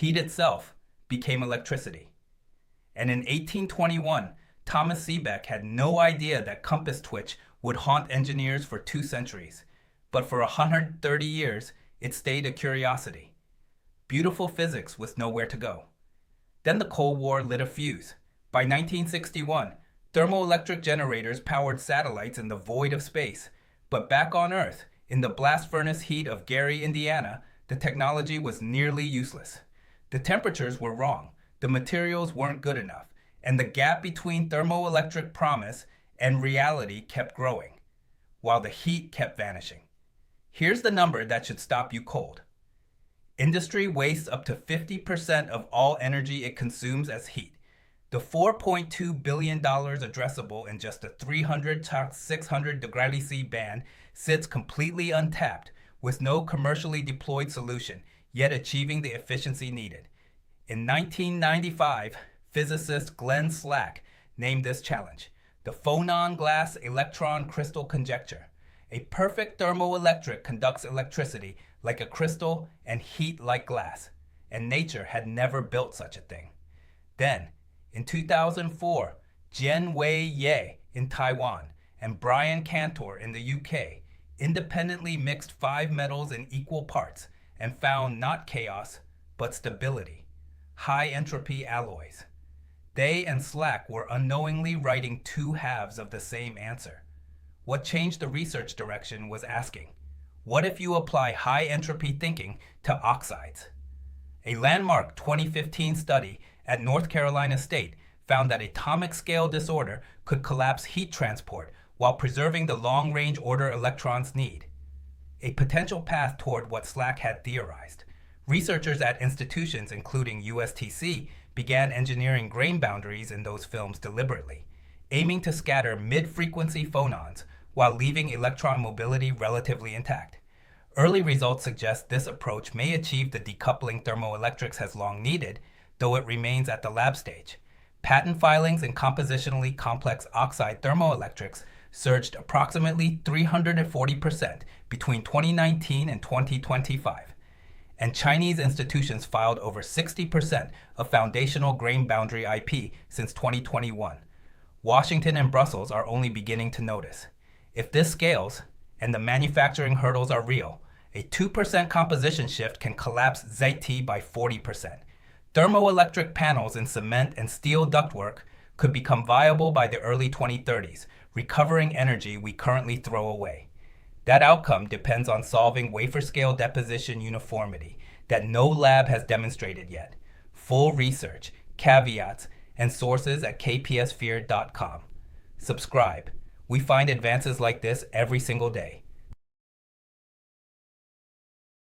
Heat itself became electricity. And in 1821, Thomas Seebeck had no idea that compass twitch would haunt engineers for 2 centuries. But for 130 years, it stayed a curiosity. Beautiful physics with nowhere to go. Then the Cold War lit a fuse. By 1961, thermoelectric generators powered satellites in the void of space. But back on Earth, in the blast furnace heat of Gary, Indiana, the technology was nearly useless. The temperatures were wrong, the materials weren't good enough, and the gap between thermoelectric promise and reality kept growing, while the heat kept vanishing. Here's the number that should stop you cold. Industry wastes up to 50% of all energy it consumes as heat. The $4.2 billion addressable in just a 300 to 600 degree C band sits completely untapped with no commercially deployed solution, yet achieving the efficiency needed. In 1995, physicist Glen named this challenge the Phonon glass electron crystal conjecture. A perfect thermoelectric conducts electricity like a crystal and heat like glass, and nature had never built such a thing. Then, in 2004, Jian Wei Ye in Taiwan and Brian Cantor in the UK independently mixed 5 metals in equal parts and found not chaos, but stability, high-entropy alloys. They and Slack were unknowingly writing 2 halves of the same answer. What changed the research direction was asking, what if you apply high-entropy thinking to oxides? A landmark 2015 study at North Carolina State found that atomic scale disorder could collapse heat transport while preserving the long-range order electrons need. A potential path toward what Slack had theorized. Researchers at institutions including USTC began engineering grain boundaries in those films deliberately, aiming to scatter mid-frequency phonons while leaving electron mobility relatively intact. Early results suggest this approach may achieve the decoupling thermoelectrics has long needed, though it remains at the lab stage. Patent filings in compositionally complex oxide thermoelectrics surged approximately 340% between 2019 and 2025. And Chinese institutions filed over 60% of foundational grain boundary IP since 2021. Washington and Brussels are only beginning to notice. If this scales, and the manufacturing hurdles are real, a 2% composition shift can collapse ZT by 40%. Thermoelectric panels in cement and steel ductwork could become viable by the early 2030s, recovering energy we currently throw away. That outcome depends on solving wafer-scale deposition uniformity that no lab has demonstrated yet. Full research, caveats, and sources at kpsphere.com. Subscribe. We find advances like this every single day.